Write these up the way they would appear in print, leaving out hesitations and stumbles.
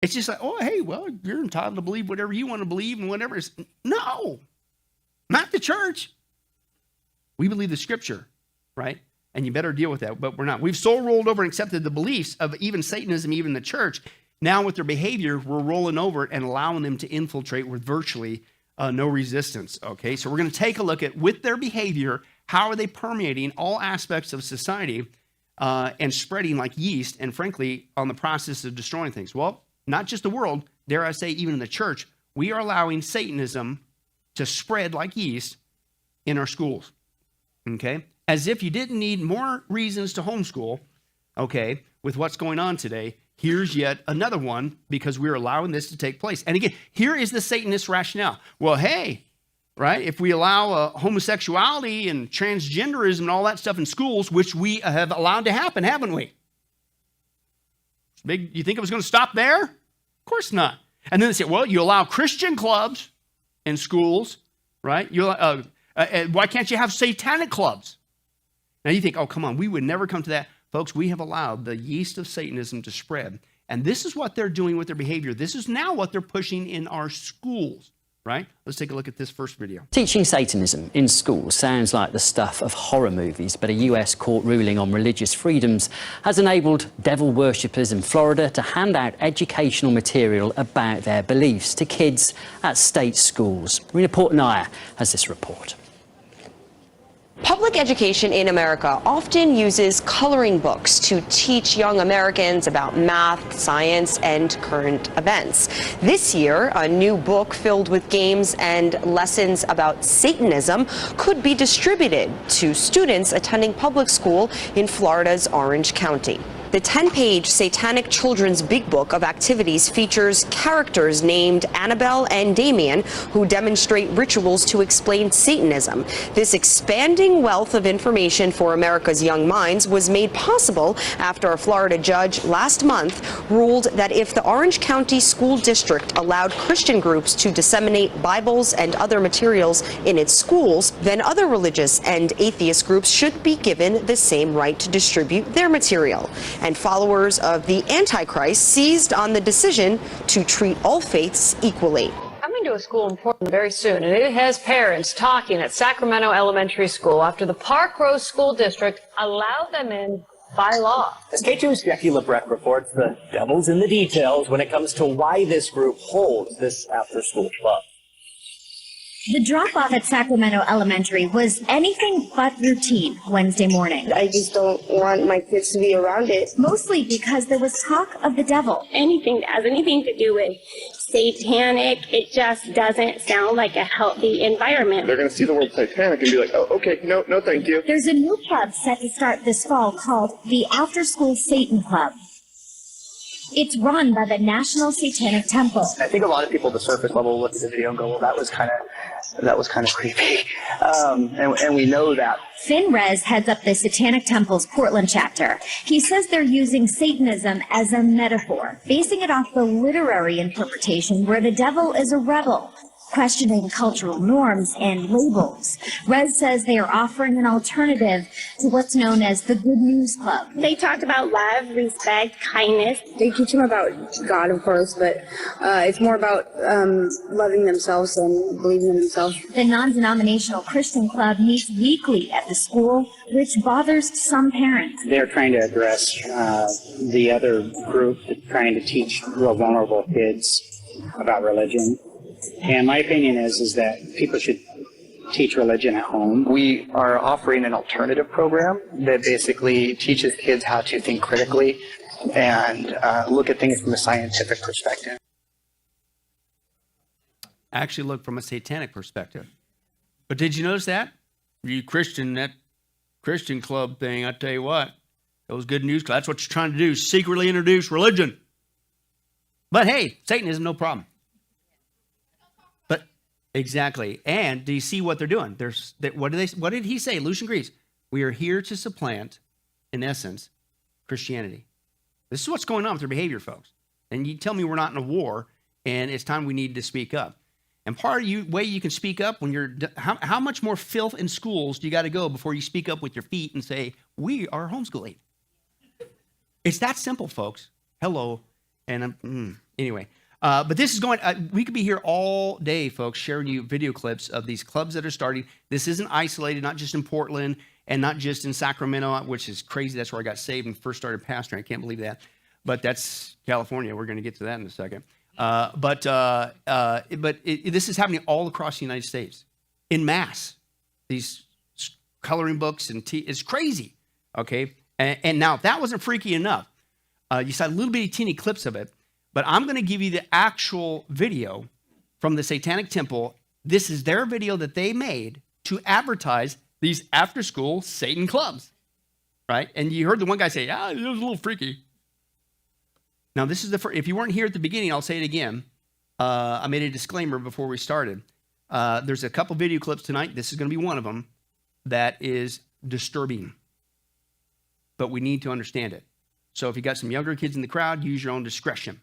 It's just like, oh, hey, well, you're entitled to believe whatever you want to believe and whatever. No, not the church. We believe the scripture, right? And you better deal with that, but we're not. We've so rolled over and accepted the beliefs of even Satanism, even the church. Now with their behavior, we're rolling over it and allowing them to infiltrate with virtually no resistance, okay? So we're going to take a look at, with their behavior, how are they permeating all aspects of society and spreading like yeast, and frankly, on the process of destroying things. Well, not just the world, dare I say, even in the church, we are allowing Satanism to spread like yeast in our schools, okay? As if you didn't need more reasons to homeschool, okay, with what's going on today, here's yet another one because we're allowing this to take place. And again, here is the Satanist rationale. Well, hey, right, if we allow homosexuality and transgenderism and all that stuff in schools, which we have allowed to happen, haven't we? You think it was going to stop there? Of course not. And then they say, well, you allow Christian clubs in schools, right? Why can't you have satanic clubs? Now you think, oh, come on, we would never come to that. Folks, we have allowed the yeast of Satanism to spread. And this is what they're doing with their behavior. This is now what they're pushing in our schools, right? Let's take a look at this first video. Teaching Satanism in schools sounds like the stuff of horror movies, but a US court ruling on religious freedoms has enabled devil worshippers in Florida to hand out educational material about their beliefs to kids at state schools. Rena Portnaya has this report. Public education in America often uses coloring books to teach young Americans about math, science, and current events. This year, a new book filled with games and lessons about Satanism could be distributed to students attending public school in Florida's Orange County. The 10-page Satanic Children's Big Book of Activities features characters named Annabelle and Damien who demonstrate rituals to explain Satanism. This expanding wealth of information for America's young minds was made possible after a Florida judge last month ruled that if the Orange County School District allowed Christian groups to disseminate Bibles and other materials in its schools, then other religious and atheist groups should be given the same right to distribute their material. And followers of the Antichrist seized on the decision to treat all faiths equally. Coming to a school in Portland very soon, and it has parents talking at Sacramento Elementary School after the Park Rose School District allowed them in by law. As K2's Jackie Lebrecht reports, the devil's in the details when it comes to why this group holds this after-school club. The drop-off at Sacramento Elementary was anything but routine Wednesday morning. I just don't want my kids to be around it. Mostly because there was talk of the devil. Anything that has anything to do with satanic, it just doesn't sound like a healthy environment. They're going to see the word satanic and be like, oh, okay, no, thank you. There's a new club set to start this fall called the After School Satan Club. It's run by the National Satanic Temple. I think a lot of people at the surface level look at the video and go, well, that was kind of creepy. And we know that. Finn Rez heads up the Satanic Temple's Portland chapter. He says they're using Satanism as a metaphor, basing it off the literary interpretation where the devil is a rebel, questioning cultural norms and labels. Rez says they are offering an alternative to what's known as the Good News Club. They talked about love, respect, kindness. They teach them about God, of course, but it's more about loving themselves and believing in themselves. The non-denominational Christian club meets weekly at the school, which bothers some parents. They're trying to address the other group, trying to teach real vulnerable kids about religion. And my opinion is that people should teach religion at home. We are offering an alternative program that basically teaches kids how to think critically and look at things from a scientific perspective. Actually look from a satanic perspective. But did you notice that? You Christian, that Christian club thing, I tell you what, those Good News Club, that's what you're trying to do, secretly introduce religion. But hey, Satanism, no problem. But exactly. And do you see what they're doing? What did he say? Lucian agrees. We are here to supplant, in essence, Christianity. This is what's going on with their behavior, folks. And you tell me we're not in a war, and it's time we need to speak up. And part of the way you can speak up when you're, how much more filth in schools do you got to go before you speak up with your feet and say, we are homeschooling? It's that simple, folks. Hello. And anyway, but this is going, we could be here all day, folks, sharing you video clips of these clubs that are starting. This isn't isolated, not just in Portland and not just in Sacramento, which is crazy. That's where I got saved and first started pastoring. I can't believe that. But that's California. We're going to get to that in a second. But this is happening all across the United States in mass. These coloring books and it's crazy. Okay. And now if that wasn't freaky enough, you saw little bitty teeny clips of it, but I'm going to give you the actual video from the Satanic Temple. This is their video that they made to advertise these after school Satan clubs. Right. And you heard the one guy say, it was a little freaky. Now, this is the first, if you weren't here at the beginning, I'll say it again. I made a disclaimer before we started. There's a couple video clips tonight. This is going to be one of them that is disturbing. But we need to understand it. So if you got some younger kids in the crowd, use your own discretion.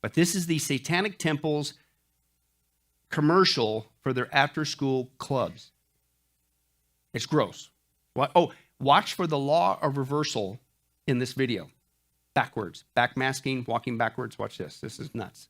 But this is the Satanic Temple's commercial for their after-school clubs. It's gross. Watch for the law of reversal in this video. Backwards, backmasking, walking backwards. Watch this. This is nuts.